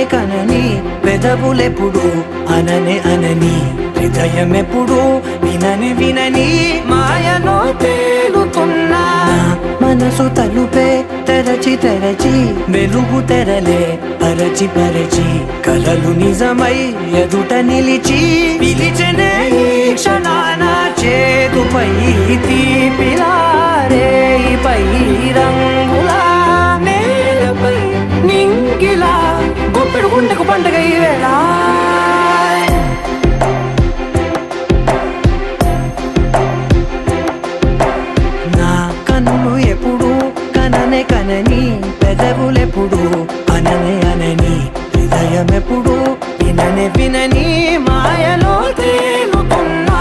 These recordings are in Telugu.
కనని పెదవులెప్పుడు అననే అనని హృదయమెప్పుడు వినని వినని మాయలో తేలుతున్నా మనసు తలుపే తెరచి తెరచి వెలుగు తెరలే పరచి పరచి కలలు నిజమై ఎదుట నిలిచి పిలిచనే ఈ క్షణాన చేతుపై తీపిలారే పై రంగులా నేలపై నింగిలా గుప్పెడు గుండెకు పండుగ ఈ వేళ నా కన్నులు ఎప్పుడు కననే కనని పెదవులెప్పుడు అననే అనని హృదయమెప్పుడు విననే వినని మాయలో తేలుతున్నా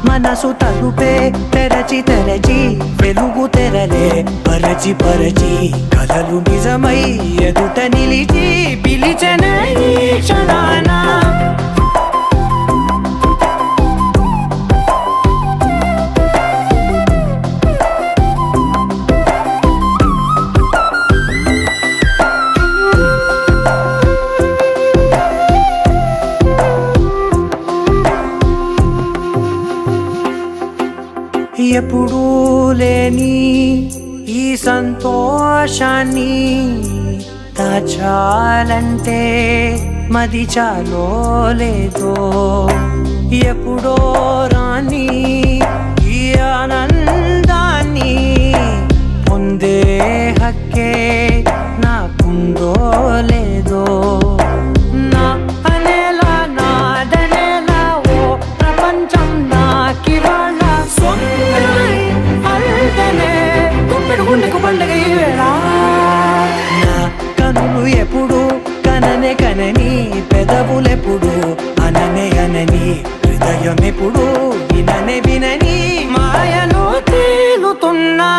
మనసు తలుపే తెరచి తెరచి వెలుగు తెరలే పరచి పరచి కలలు నిజమై ఎదుట నిలిచి పిలిచనే ఈ క్షణాన ఎప్పుడూ లేని ఈ సంతోషాన్ని దాచాలంటే మది చాలో లేదో ఎప్పుడో రాని ఈ ఆనందాన్ని పొందే హక్కే నాకుందో లేదో నా అనేలా నాదనేలా ఓ ప్రపంచం నాకివాళ గుండెకు పండుగ ఈ వేళ నా కనులు ఎప్పుడు కననే కనని పెదవులెప్పుడు అననే అనని హృదయం ఎప్పుడు విననే వినని మాయలో తేలుతున్నా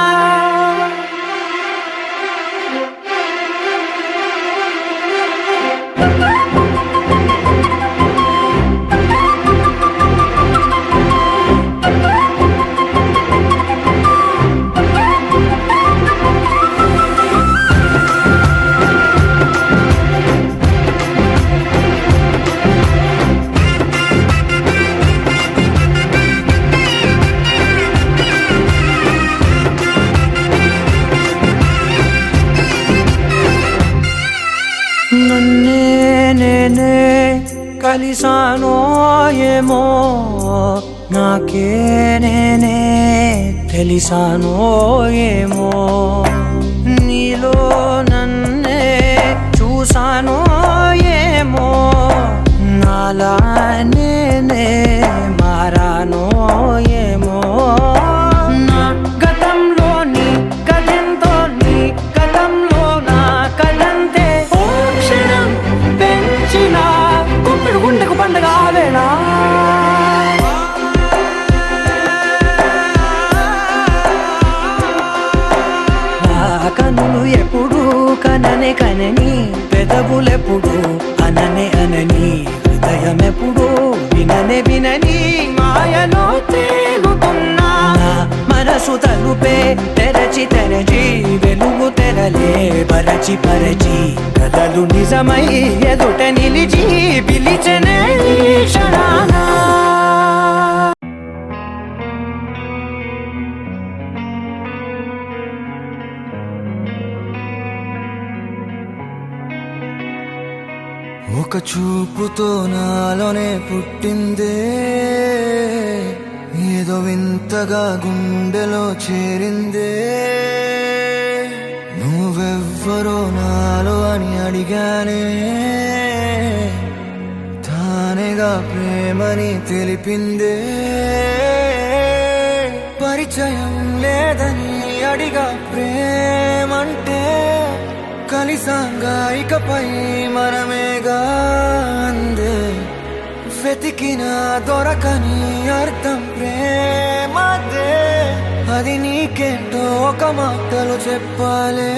నన్నే నేనే కలిసానో ఏమో నాకే నేనే తెలిసానో ఏమో నీలో నన్నే చూసానో ఏమో నాలా నేనే మారానో ఏమో నా గతంలోని కథంతో నీ గతంలో నా కథంతే గుండెకు పండుగ వేళ నా కనులు ఎప్పుడు కననే కనని పెదవులెప్పుడు అననే అనని హృదయమెప్పుడు విననే వినని మాయలో తేలుతున్నా మనసు తలుపే తెరచి తెరచి వెలుగు తెరలే పరచి పరచి కలలు నిజమై ఎదుట నిలిచి పిలిచనే ఈ క్షణాన ఒక చూపుతో నాలోనే పుట్టిందే ఏదో వింతగా గుండెలో చేరిందే నువ్వెవ్వరో నాలో అని అడిగానే తానేగా ప్రేమని తెలిపిందే పరిచయం లేదని అడిగా ప్రేమంటే కలిసాంగా ఇకపై మనమేగా అందే వెతికిన దొరకని అర్థం ప్రేమదే అది నీకేంటో ఒక మాటలు చెప్పాలే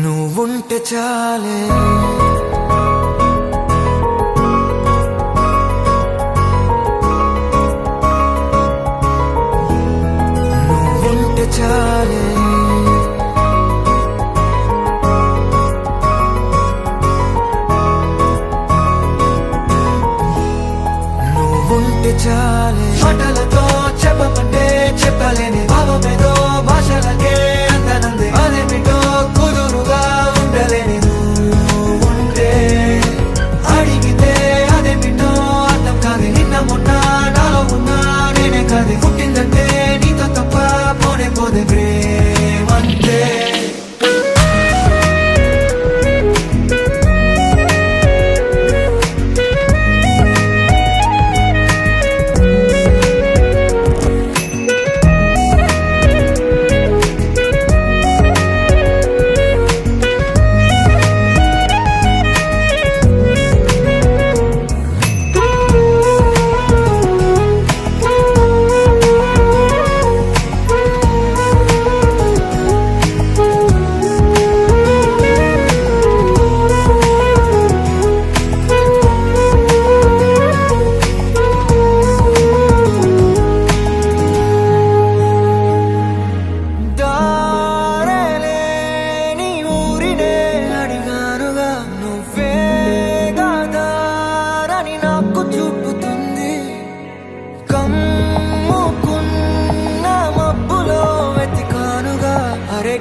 నువ్వుంటే చాలే నువ్వుంటే చాలే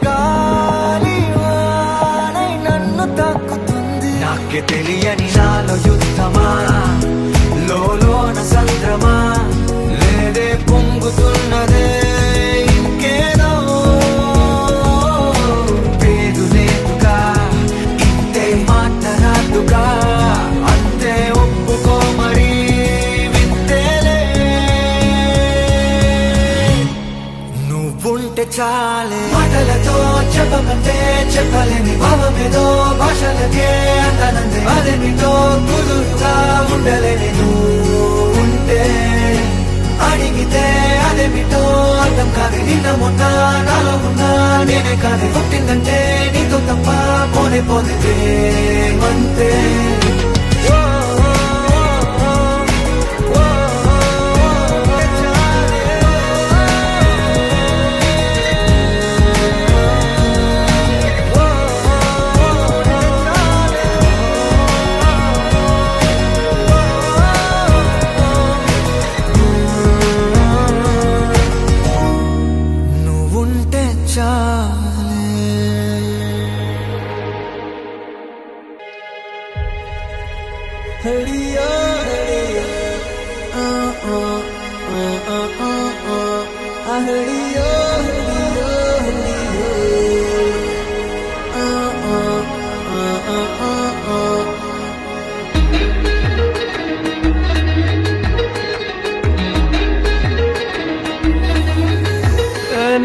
గాలి వానై నన్ను తాకుతుంది. నాకే తెలియని నాలో యుద్ధమా, లోన సంద్రమా, లేదే పొంగుతున్నదే ఇంకేదో. పేరు లేదుగా, ఇంతే మాట రాదుగా, అంతే ఒప్పుకో మరి వింతేలే. నువ్వుంటే చాలే, మాటలతో చెప్పమంటే చెప్పలేని భావమేదో భాషలకే అందనందే. అదేమిటో కుదురుగా ఉండలేని నువ్వుంటే, అడిగితే అదేమిటో అర్థం కాదు. నిన్న మొన్న నాలో ఉన్నా నేనే కాదు. పుట్టిందంటే నీతో తప్ప పోనే పోతే అంతే. నువ్వుంటే చాలే. హడియా హడియా ఆ ఆ ఆ ఆ ఆ ఆ హడియా హడియా హడియా ఆ ఆ ఆ ఆ ఆ.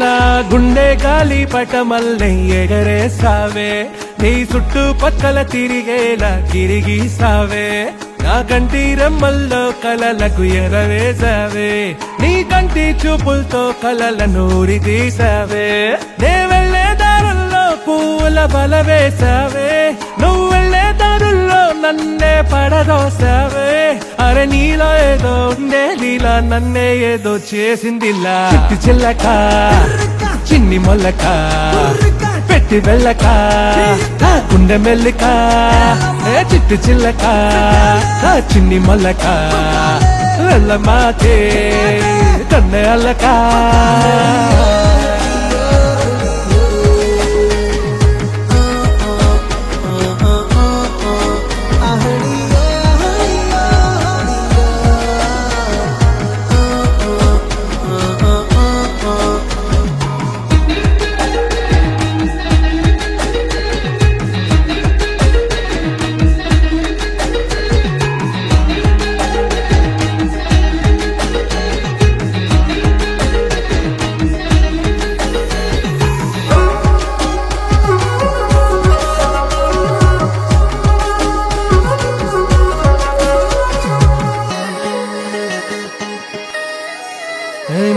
నా గుండె గాలి పటమల్లే ఎగరేసావే, నీ చుట్టూ పక్కల తిరిగేలా తిరిగిసావే. నా కంటి రెమ్మల్లో కలలకు ఎరవేసావే, నీ కంటి చూపులతో కలల నూరి తీసావే. నే వెళ్లే దారుల్లో పూల బల వేసావే, నువ్వు వెళ్లే దారుల్లో నన్నే పడదోసావే. అరే నీలో ఏదో ఉండే నీలా నన్నే ఏదో చేసిందిలా. చిట్టి చిల్లక చిన్ని మొల్లక పెట్టి వెళ్ళక గుండె మెల్లిక. ఏ చిట్టి చిల్లక చిన్ని మొల్లక వెళ్ళ మాకే కన్నె అల్లక.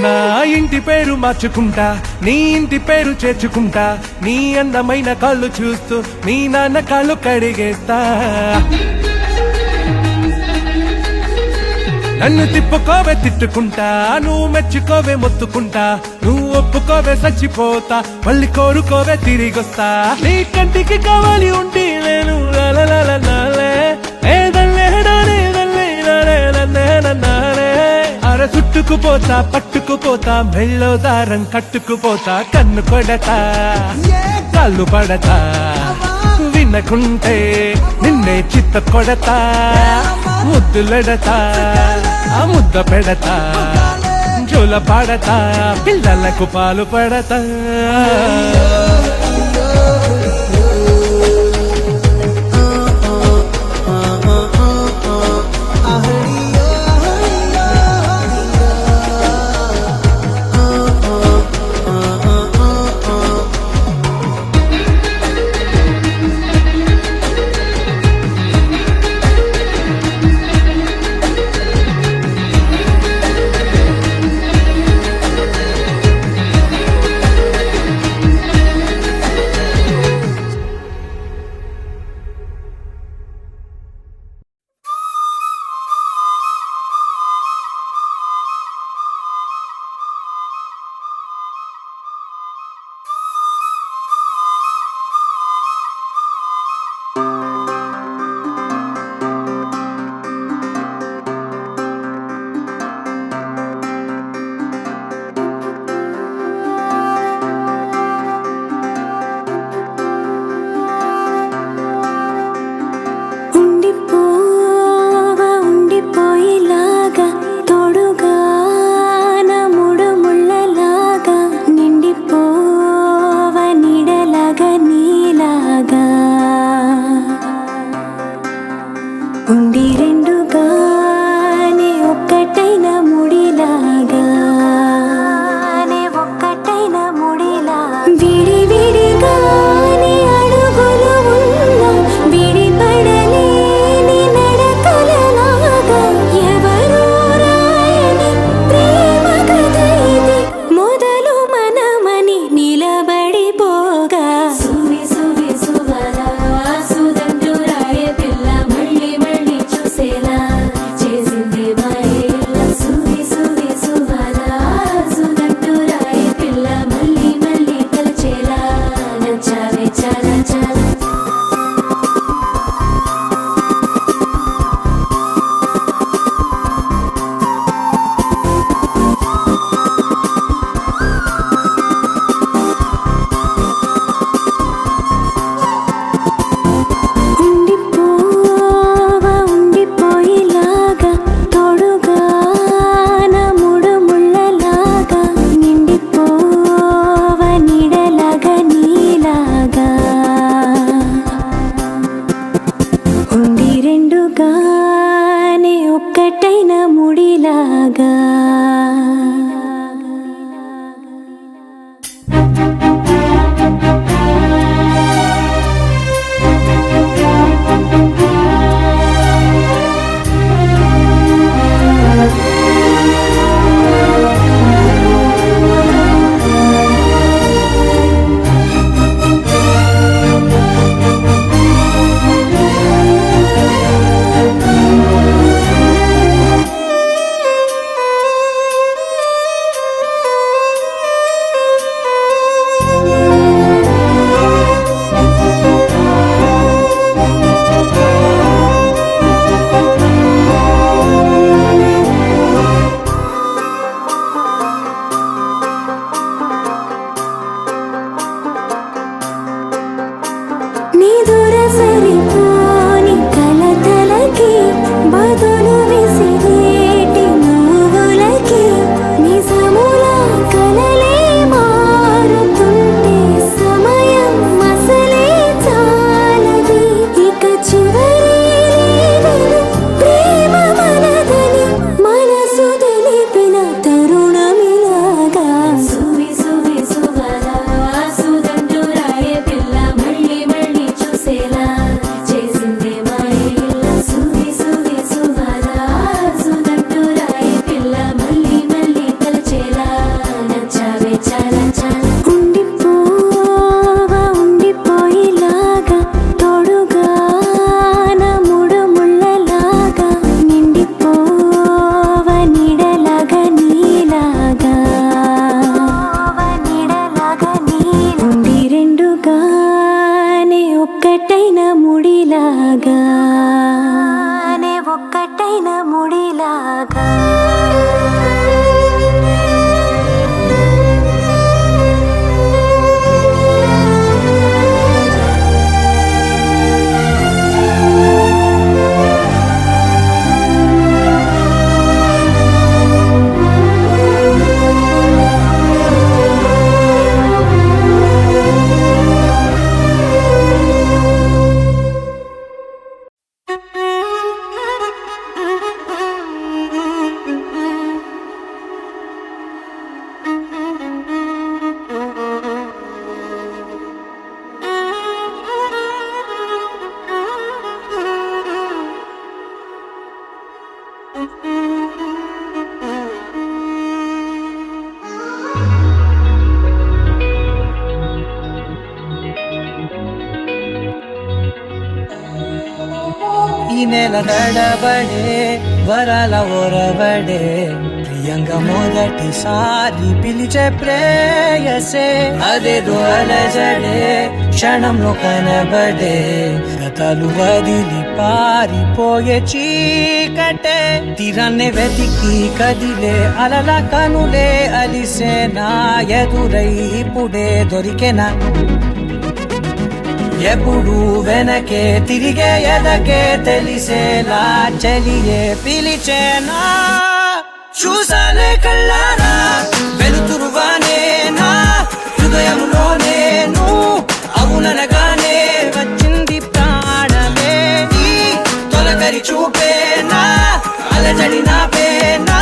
నా ఇంటి పేరు మార్చుకుంటా, నీ ఇంటి పేరు చేర్చుకుంటా. నీ అందమైన కాళ్ళు చూస్తూ మీ నాన్న కాళ్ళు కడిగేస్తా. నన్ను తిప్పుకోవే తిట్టుకుంటా, నువ్వు మెచ్చుకోవే మొత్తుకుంటా. నువ్వు ఒప్పుకోవే చచ్చిపోతా, మళ్ళీ కోరుకోవే తిరిగొస్తా. నీ కంటికి కావాలి ఉంటే నేను అర చుట్టుకుపోతా పట్టుకుపోతా, మెళ్ళో దారం కట్టుకుపోతా. కన్ను కొడతా కాళ్ళు పడతా, వినకుంటే నిన్నే చిత్త కొడతా. ముద్దులెడతా ఆ ముద్ద పెడతా, జోల పాడతా, పిల్లలకు పాలు పడతా. నే ఒక్కటైన ముడిలాగా నే ఒక్కటైన ముడిలాగా ఈ నెల నడబడే వరాల ఒరబడే ప్రియంగా మొదటిసారి పిలిచే ప్రేయసే అదేదో అలజడే క్షణంలో కనబడే గతాలు వదిలి పారిపోయే చీకటే తీరాన్ని వెతికి కదిలే అలల కనులే అలిసే నా ఎదురై ఇప్పుడే దొరికెనా ఎప్పుడు వెనకే తిరిగే ఎదకే తెలిసేలా చలియే పిలిచేనా చూసానే కళ్ళారా వెలుతురువానే నా హృదయంలోనే అవుననగానే వచ్చింది ప్రాణమే ఈ తొలకరి చూపేనా అలజడి నాపేనా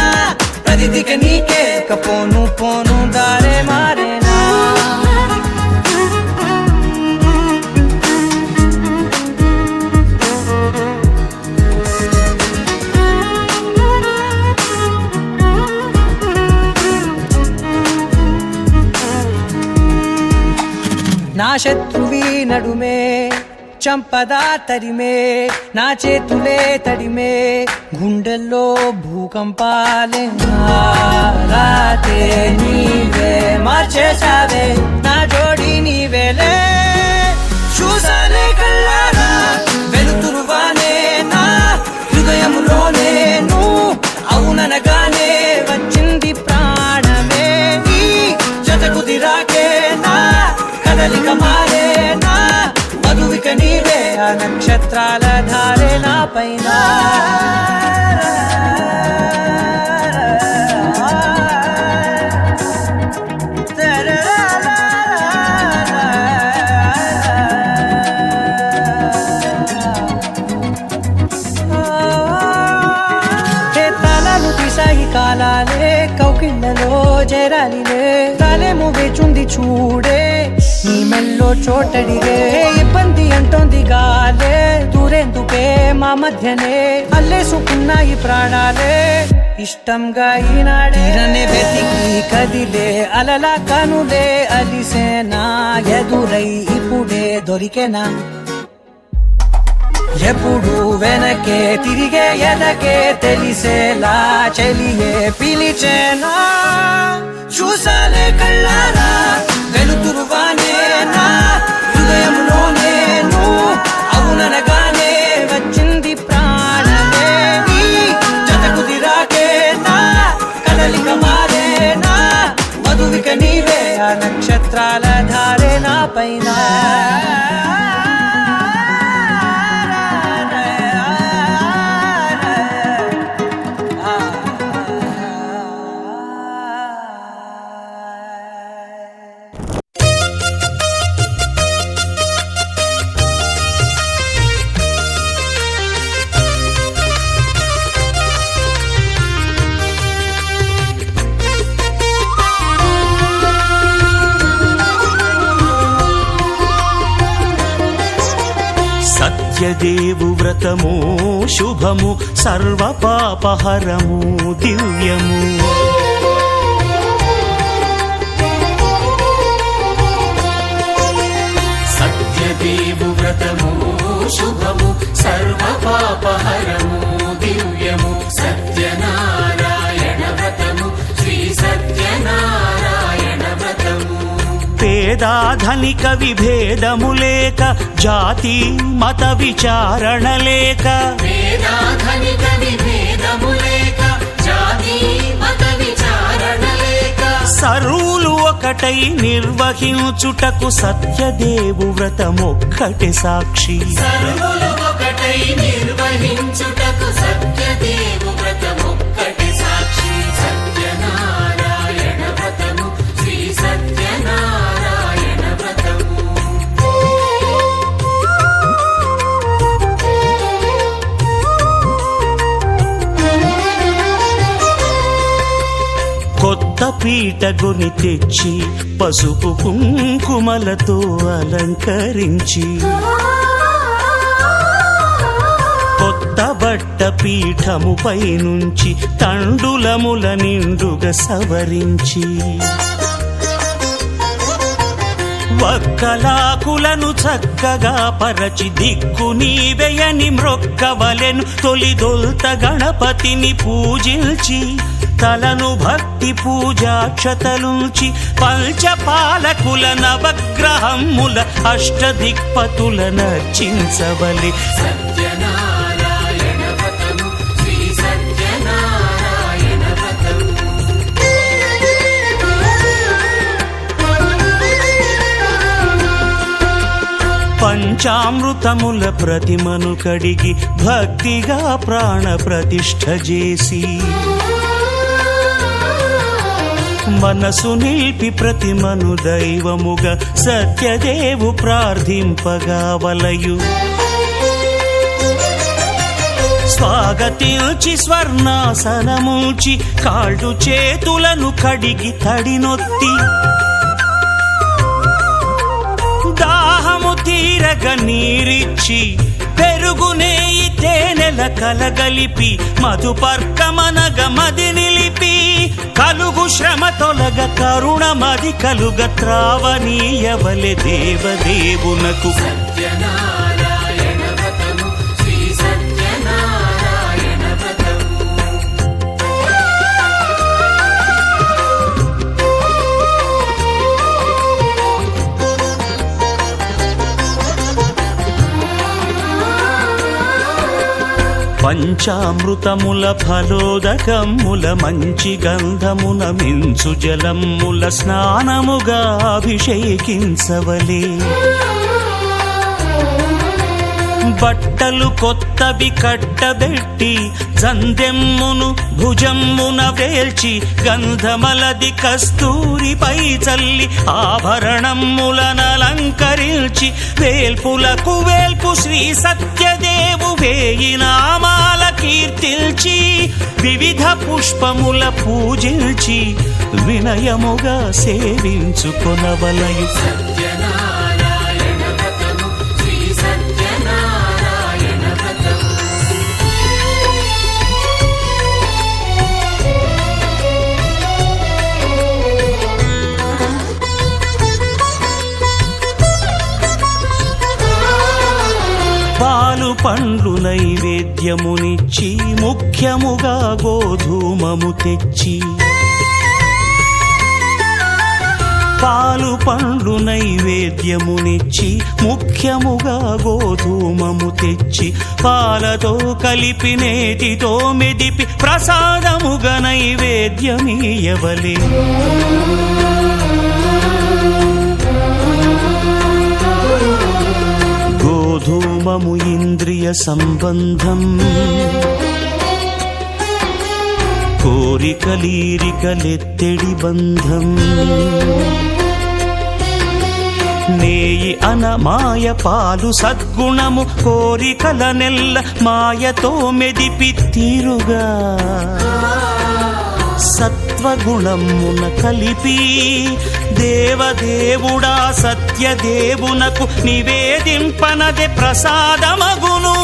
ప్రతిదిక నీకే పోను పోను దారే మారేనా నా శత్రువి నడుమే చంపదా తరిమే నా చేతులే తడిమే గుండెల్లో భూకంపాలే రాతే నీవే మార్చేసావే నా జోడి నీవేలే చూసానే కళ్ళారా వెలుతురువానే నా హృదయంలోనే అవుననగానే వచ్చింది ప్రాణమే ఈ జత కుదిరాకే నా కదలిక మారేనా మధువిక నీవే ఆ నక్షత్రాల ధారే నా పైన తలలు తీసాయి కాలాలే కౌకిళ్ళలో చేరాలిలే తలేమో వేచుంది చూడే నీ మెల్లో చోటడిగే ఇబ్బంది అంటోంది గాలే దూరేందుకే మా మధ్యనే అల్లేసుకున్నాయి ప్రాణాలే ఇష్టంగా ఈనాడే వెతికి కదిలే అలల కనులే అలిసేనా ఎదురై ఇప్పుడే దొరికెనా ఎప్పుడు వెనకే తిరిగే ఎదకే తెలిసేలా చలియే పిలిచేనా చూసాలే కళ్ళారా వెలుతురువానే నా హృదయంలోనే అవుననగానే వచ్చింది ప్రాణమే ఈ జత కుదిరాకే నా కదలిక మారేనా మధువిక నీవే ఆ నక్షత్రాల ధారే నా పైన సత్యదేవు వ్రతము శుభము సర్వ పాపహరము దివ్యము సత్యదేవు వ్రతము శుభము సర్వ పాపహరము దివ్యము సత్యనారాయణ వ్రతము శ్రీ సత్యనారాయణ వ్రతము పేద పేదాధనిక విభేదము లేక జాతి మత విచారణ లేక వేదాధనిక విభేదము లేక జాతి మత విచారణ లేక సర్వులు ఒకటై నిర్వహించుటకు సత్యదేవు వ్రతమొక్కటి సాక్షి సర్వులు ఒకటై నిర్వహించుటకు సత్యదేవు వ్రతమొక్కటి సాక్షి సత్యనారాయణ వ్రతము శ్రీ సత్యనారాయణ వ్రతము కొత్త పీటగుని తెచ్చి పసుపు కుంకుమలతో అలంకరించి కొత్త బట్ట పీఠముపై నుంచి తండులముల నిండుగా సవరించి వక్కలాకులను చక్కగా పరచి దిక్కు నీవెయని మ్రొక్కవలెను తొలిదొల్త గణపతిని పూజించి తలను భక్తి పూజాక్షతలుంచి పంచపాలకుల నవగ్రహముల అష్టదిక్పతుల నర్చించవలె సత్యనారాయణ వ్రతము శ్రీ సత్యనారాయణ వ్రతము పంచామృతముల ప్రతిమను కడిగి భక్తిగా ప్రాణ ప్రతిష్ఠ చేసి మనసు నిలిపి ప్రతిమను దైవముగా సత్యదేవు ప్రార్థింపగా వలయు స్వాగతించి స్వర్ణాసనముంచి కాళ్ళు చేతులను కడిగి తడినొత్తి దాహము తీరగ నీరిచ్చి పెరుగు నేయి తేనెల కలగలిపి మధుపర్కమనగ మది నిలిపి కలుగు శ్రమ తొలగ కరుణ మది కలుగ త్రావనీయవలె దేవదేవునకు సత్యనారాయణ వ్రతము శ్రీ సత్యనారాయణ వ్రతము పంచామృతముల ఫలోదకముల మంచి గంధమున మించు జలముల స్నానముగా అభిషేకించవలే బట్టలు కొత్తవి కట్టబెట్టి జందెమ్మును భుజమ్మున వేల్చి గంధమలది కస్తూరిపై చల్లి ఆభరణములనలంకరించి వేల్పులకు వేల్పు శ్రీ సత్యదేవు వేయి నామాల కీర్తిల్చి వివిధ పుష్పముల పూజించి వినయముగా సేవించుకొనవలయు సత్యనారాయణ వ్రతము శ్రీ సత్యనారాయణ వ్రతము పాలు పండ్లు నైవేద్యమునిచ్చి ముఖ్యముగా గోధూమము తెచ్చి పాలు పండ్లు నైవేద్యమునిచ్చి ముఖ్యముగా గోధూమము తెచ్చి పాలతో కలిపి నేతితో మెదిపి ప్రసాదముగా నైవేద్యమీయవలే గోధూమము ఇంద్రియ సంబంధం కోరికలీరికలెత్తెడి బంధం నేయి అనమాయ పాలు సద్గుణము కోరికల నెల్ల మాయతో మెదిపి తీరుగా సత్వగుణమున కలిపి దేవదేవుడా సత్యదేవునకు నివేదింపనదే ప్రసాదమగును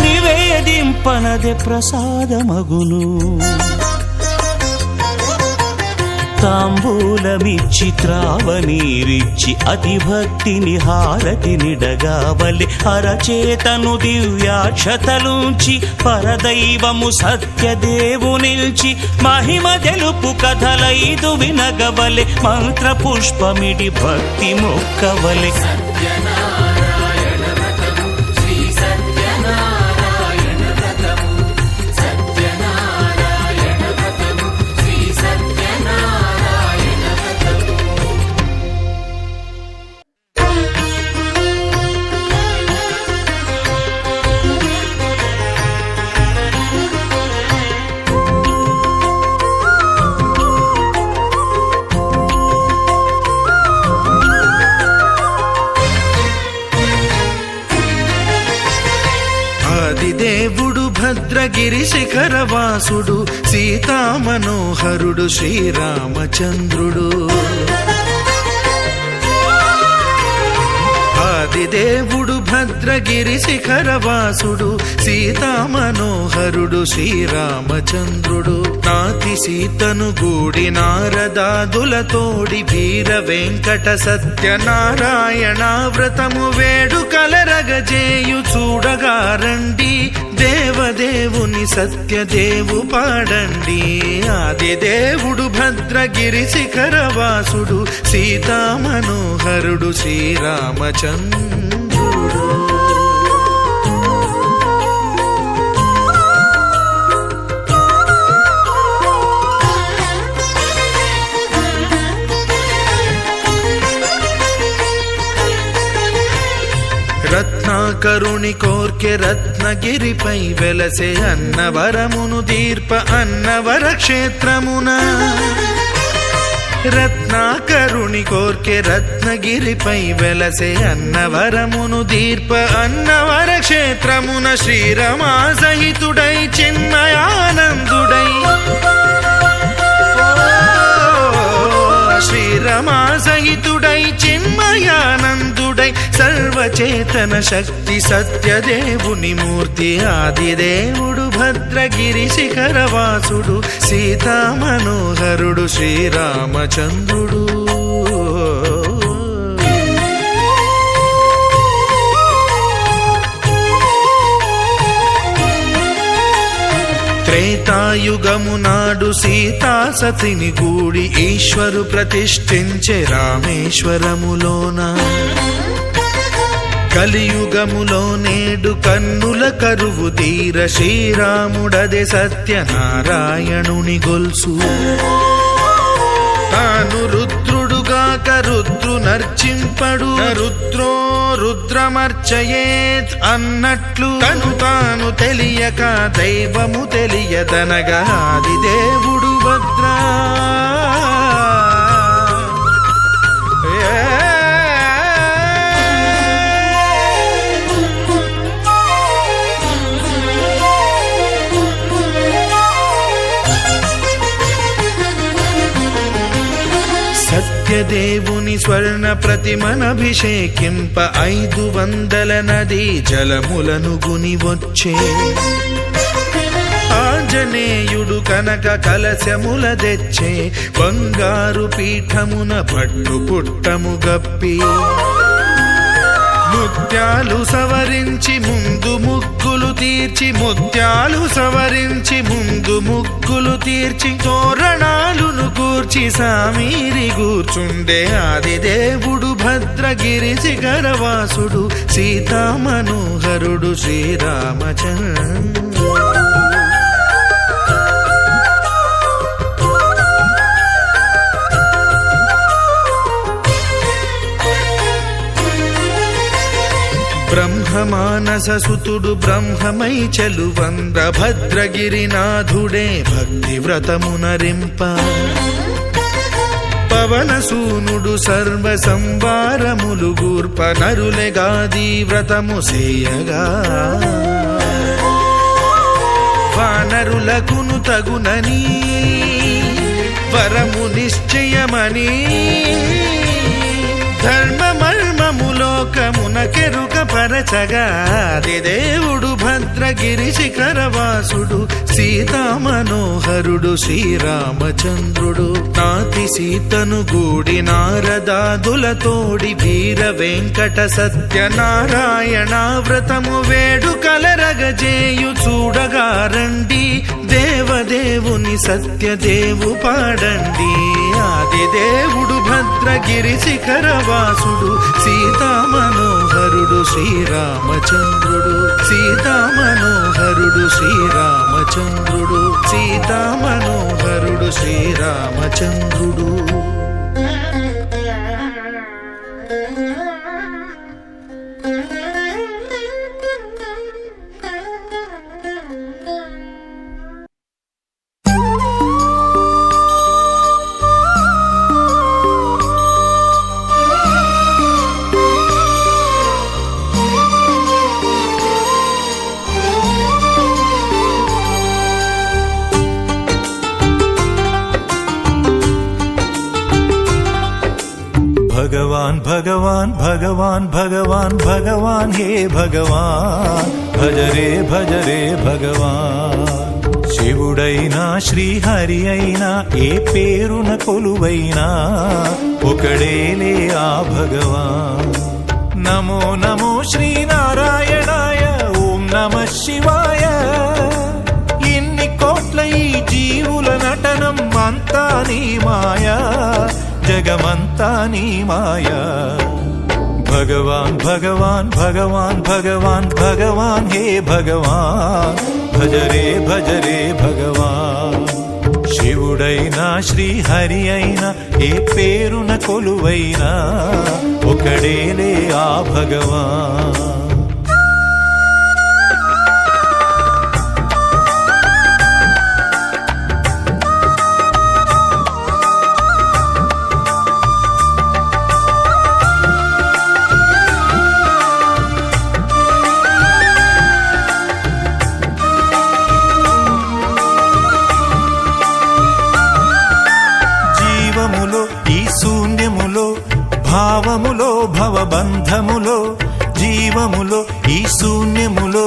నివేదింపనదే ప్రసాదమగును తాంబూలమిచ్చి త్రావనీరిచ్చి అతి భక్తిని హారతినిడగావలె అరచేతను దివ్యాక్షతలుంచి పరదైవము సత్యదేవునిల్చి మహిమ తెలుపు కథలైదు వినగవలె మంత్ర పుష్పమిడి భక్తి మొక్కవలె సత్యనారాయణ వ్రతము శ్రీ సత్యనారాయణ వ్రతము సత్యనారాయణ వ్రతము శ్రీ సత్యనారాయణ వ్రతము ఆదిదేవుడు భద్రగిరి శిఖరవాసుడు సీతామనోహరుడు శ్రీరామచంద్రుడు ఆదిదేవుడు భద్రగిరి శిఖరవాసుడు సీతామనోహరుడు శ్రీరామచంద్రుడు నాతి సీతను గూడి నారదాదులతోడి వీర వెంకట సత్యనారాయణ వ్రతము వేడుకలరగజేయు చూడగారండి దేవదేవుని సత్యదేవు పాడండి ఆదిదేవుడు భద్రగిరి శిఖరవాసుడు సీతామనోహరుడు శ్రీరామచంద్రుడు రత్నాకరుని కోర్కె రత్నగిరిపై వెలసే అన్నవరమును దీర్ప అన్నవర క్షేత్రమున రత్నాకరుని కోర్కె రత్నగిరిపై వెలసే అన్నవరమును దీర్ప అన్నవర క్షేత్రమున శ్రీరమా సహితుడై చిన్మయానందుడై శ్రీరమా సహితుడై చిన్మయానందుడై సర్వచేతన శక్తి సత్యదేవుని మూర్తి ఆదిదేవుడు భద్రగిరి శిఖరవాసుడు సీతామనోహరుడు శ్రీరామచంద్రుడు త్రేతాయుగము నాడు సీతా సతిని గూడి ఈశ్వరు ప్రతిష్ఠించే రామేశ్వరములోన కలియుగములో నేడు కన్నుల కరువు తీర శ్రీరాముడదే సత్యనారాయణుని గొల్సు తాను రుద్రుడుగాక రుద్రు నర్చింపడు రుద్రో రుద్రమర్చయేత్ అన్నట్లు తను తాను తెలియక దైవము తెలియదనగా ఆదిదేవుడు భద్రా సత్యదేవుని స్వర్ణ ప్రతిమనభిషేకింప 500 నదీ జలములను గుని వచ్చే ఆంజనేయుడు కనక కలశముల తెచ్చే బంగారు పీఠమున పట్టు పుట్టము గప్పి ముత్యాలు సవరించి ముందు ముగ్గులు తీర్చి ముత్యాలు సవరించి ముందు ముగ్గులు తీర్చి తోరణాలును కూర్చి సామీరి కూర్చుండే ఆదిదేవుడు భద్రగిరి శిఖరవాసుడు సీతామనోహరుడు శ్రీరామచంద్రుడు బ్రహ్మమానస సుతుడు బ్రహ్మమై చెలువంద్ర భద్రగిరినాథుడే భక్తి వ్రతమునరింప పవనసూనుడు సర్వ సంవారములు గూర్ప నరులెగాది వ్రతము సేయగా వానరులకును తగునని వరము నిశ్చయమని ధర్మ మర్మములోకమున కెరుక పరచగా దేవుడు భద్రగిరి శిఖరవాసుడు సీతా మనోహరుడు శ్రీరామచంద్రుడు నాతి సీతను గూడి నారదాదులతోడి వీర వెంకట సత్యనారాయణ వ్రతము వేడుకలరగజేయు చూడగా రండి దేవదేవుని సత్యదేవు పాడండి ఆది దేవుడు భద్రగిరి శిఖరవాసుడు సీతా మనోహరుడు శ్రీరామచంద్రుడు సీతా మనోహరుడు శ్రీరామచంద్రుడు సీతా మనోహరుడు శ్రీరామచంద్రుడు भगवान भगवान भगवान भगवान भगवान हे भगवान भज रे भगवान శివుడైనా శ్రీహరి అయినా ఏ పేరున కొలువైనా ఒకడేలే ఆ భగవాన్ నమో నమో శ్రీనారాయణాయ ఓం నమః శివాయ ఇన్ని కోట్ల ఈ జీవుల నటనం అంతా నీ మాయా జగమంతా నీ మాయా భగవాన్ భగవాన్ భగవాన్ భగవాన్ భగవాన్ హే భగవాన్ భజ రే భగవాన్ శివుడైనా శ్రీహరి అయినా ఏ పేరున కొలువైనా ఒకడేలే ఆ భగవాన్ భావములో భవబంధములో జీవములో ఈ శూన్యములో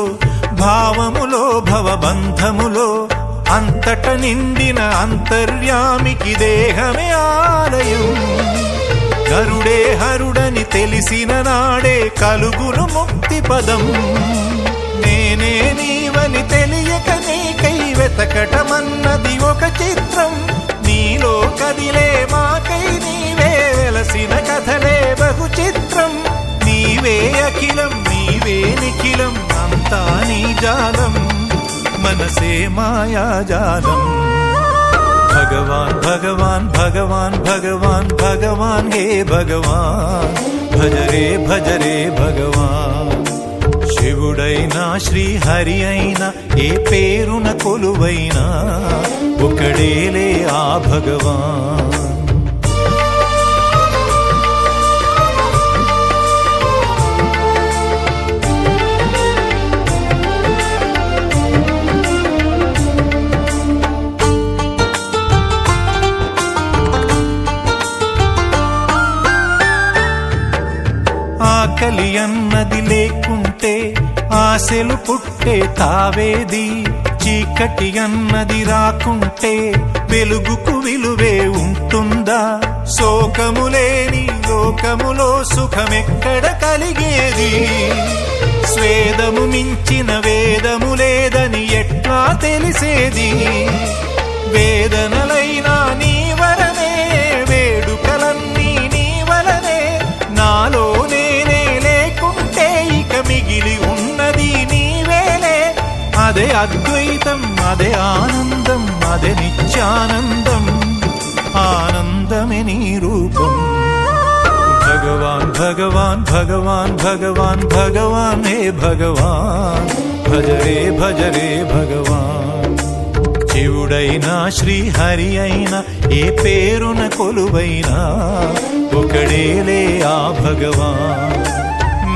భావములో భవబంధములో అంతట నిండిన అంతర్యామికి దేహమే ఆలయం గరుడే హరుడని తెలిసిన నాడే కలుగును ముక్తి పదం నేనే నీవని తెలియక నీకై వెతకటమన్నది ఒక చిత్రం నీలో కదిలే మాకై నీవే వెలసిన కథలే బహు చిత్రం నీవే అఖిలం నీవే నిఖిలం అంతా నీ జాలం మనసే మాయాజాలం భగవాన్ భగవాన్ భగవాన్ భగవాన్ భగవాన్ హే భగవాన్ భజ రే భగవాన్ శివుడైనా శ్రీహరి అయినా ఏ పేరున కొలువైనా ఒకడేలే ఆ భగవాన్ ఆకలి అన్నది లేకుంటే ఆశలు పుట్టే తావేది చీకటి అన్నది రాకుంటే వెలుగుకు విలువే ఉంటుందా శోకము లేని లోకములో సుఖమెక్కడ కలిగేది స్వేదము మించిన వేదము లేదని ఎట్లా తెలిసేది వేదనలైనా నీ వరనే వేడుకలన్నీ నీ వలనే నాలో నేనే లేకుంటే ఇక మిగిలి ఉన్నది నీవేలే అదే అద్వైతం అదే ఆనందం అదే నిత్యానందం ఆనందమే నీ రూపం భగవాన్ భగవాన్ భగవాన్ భగవాన్ భగవాన్ హే భగవాన్ భజ రే భగవాన్ శివుడైనా శ్రీహరి అయినా ఏ పేరున కొలువైనా ఒకడేలే ఆ భగవాన్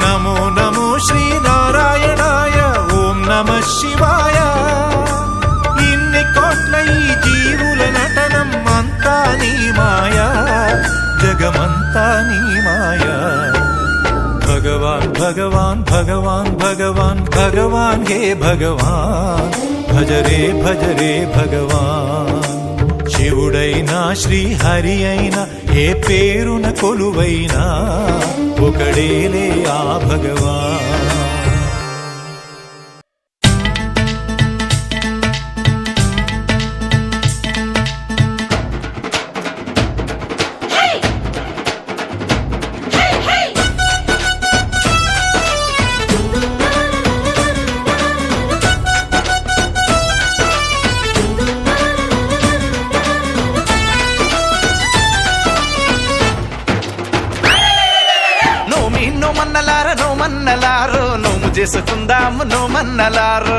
నమో నమో శ్రీనారాయణాయ ఓం నమః శివాయ ఇన్ని కోట్ల ఈ జీవుల నటనం అంతా నీ మాయా జగమంతా నీ మాయా భగవాన్ భగవాన్ భగవాన్ భగవాన్ భగవాన్ హే భగవాన్ భజ రే భగవాన్ శివుడైనా శ్రీహరి అయినా ఏ పేరున కొలువైనా ఒకడేలే ఆ భగవాన్. నోమన్నలారో నోము చేసుకుందాము నోమన్నలారో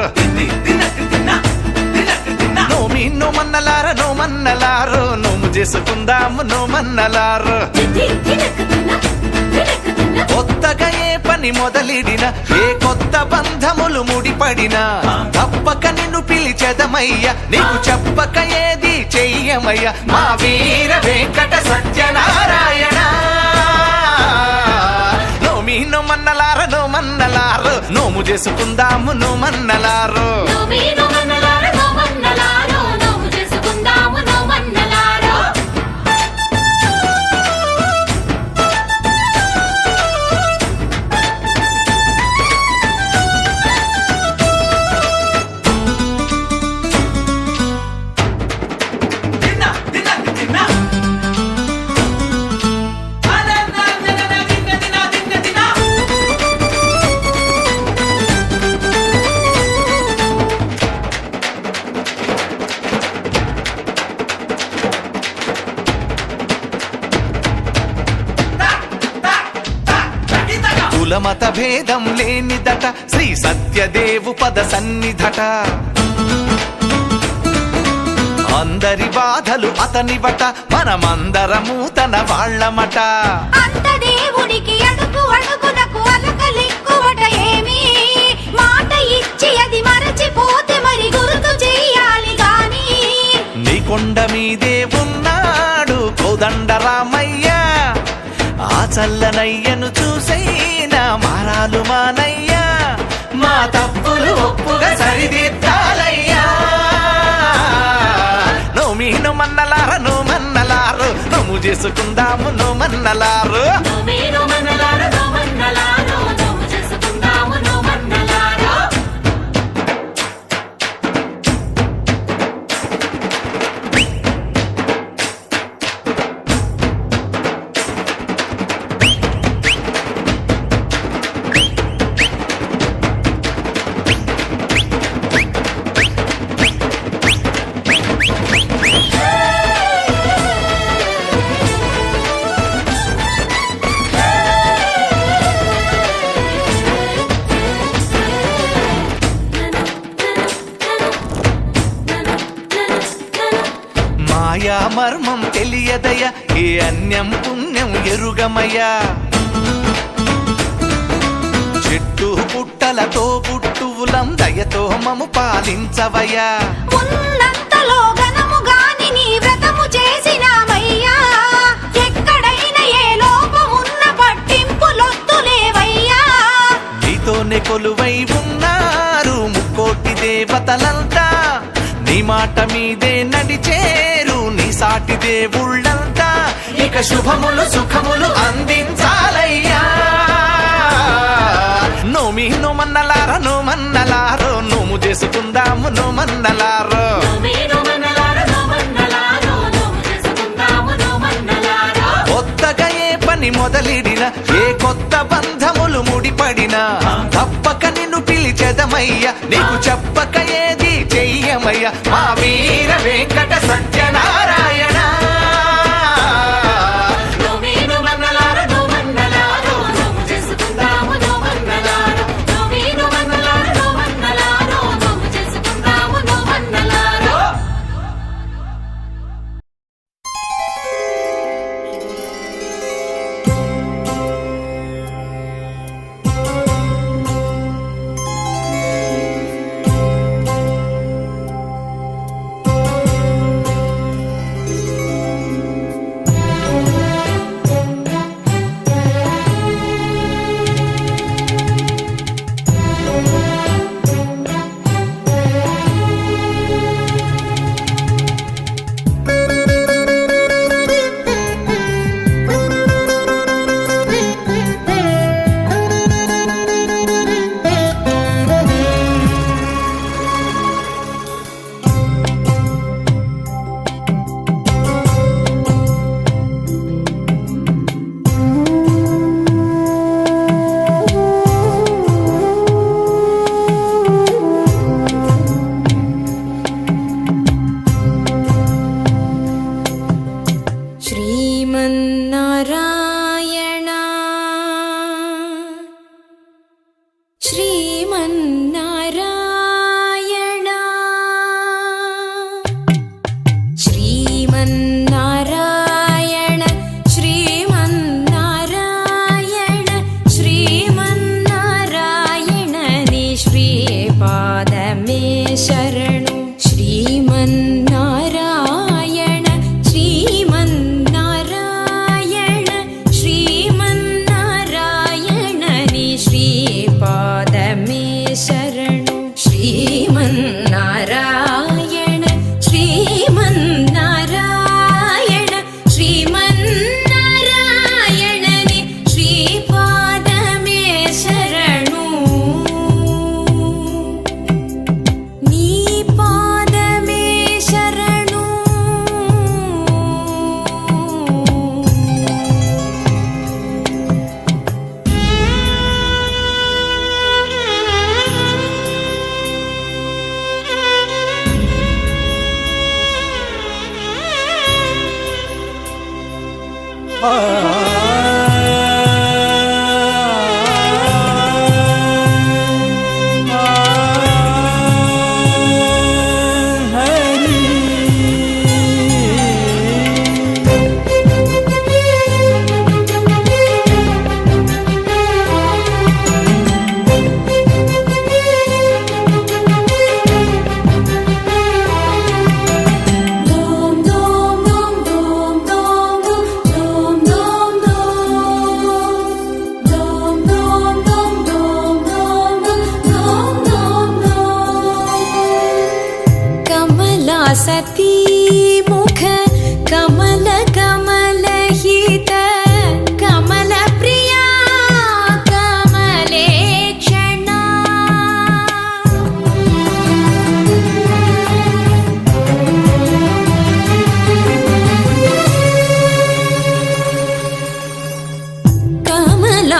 నోమన్నలారో నోము చేసుకుందాము నోమన్నలారో కొత్తగా ఏ పని మొదలిడిన ఏ కొత్త బంధములు ముడిపడినా తప్పక నిన్ను పిలిచెదమయ్యా నీకు చెప్పక ఏది చెయ్యమయ్యా మా వీర వెంకట సత్యనారాయణ. నోమన్నలారో నోము చేసుకుందాము నోమన్నలారో కులమత భేదం లేనిదట శ్రీ సత్యదేవు పద సన్నిధట అందరి బాధలు అతనివట మనమందరము తన వాళ్ళమట. అంత దేవుడికి అడుగు అడుగునకు అలకలిక్కువట ఏమి మాట ఇచ్చి అది మరచిపోతే మరి గుర్తు చెయ్యాలి గాని నీ కొండ మీదే ఉన్నాడు కోదండరామయ్య ఆ చల్లనయ్యను చూసైనా మారాలు మానయ్యా మా తప్పులు ఒప్పుగా సరిదిద్దాలయ్యా. నోమన్నలారో నోము చేసుకుందాము నోమన్నలారో మాయా మర్మం తెలియదయ ఏ అన్యం పుణ్యం ఎరుగమయ్యా చెట్టు పుట్టలతో పుట్టువులం దయతో మము పాలించవయ్యా. ఉన్నంతలో ఘనము గాని నీ వ్రతము చేసినామయ్యా ఎక్కడైనా ఏ లోపమున్న పట్టింపులొద్దులేవయ్యా. నీతోనే కొలువై ఉన్నారు ముక్కోటి దేవతలంతా నీ మాట మీదే నడిచేరు నీ సాటి దేవుళ్ళంతా ఇక శుభములు సుఖములు అందించాలయ్యా. నోమన్నలారో నోము చేసుకుందాము నోమన్నలారో కొత్తగా ఏ పని మొదలిడిన ఏ కొత్త బంధములు ముడిపడినా తప్పక నిన్ను పిలిచెదమయ్యా నీకు చెప్పక ఏది చెయ్యమయ్యా మా వీర వెంకట సత్యనారాయణ.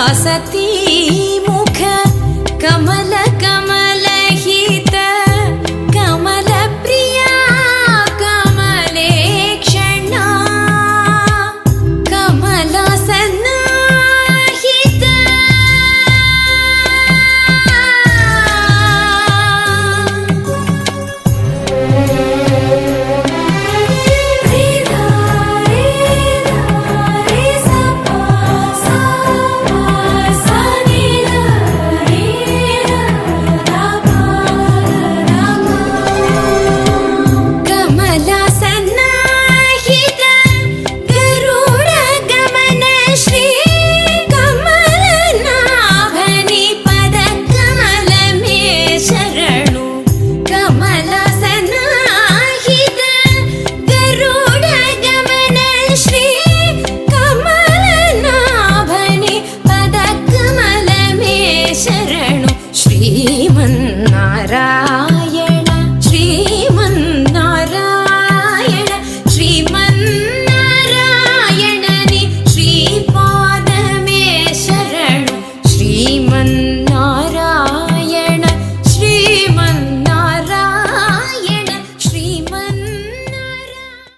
सती मुख कमल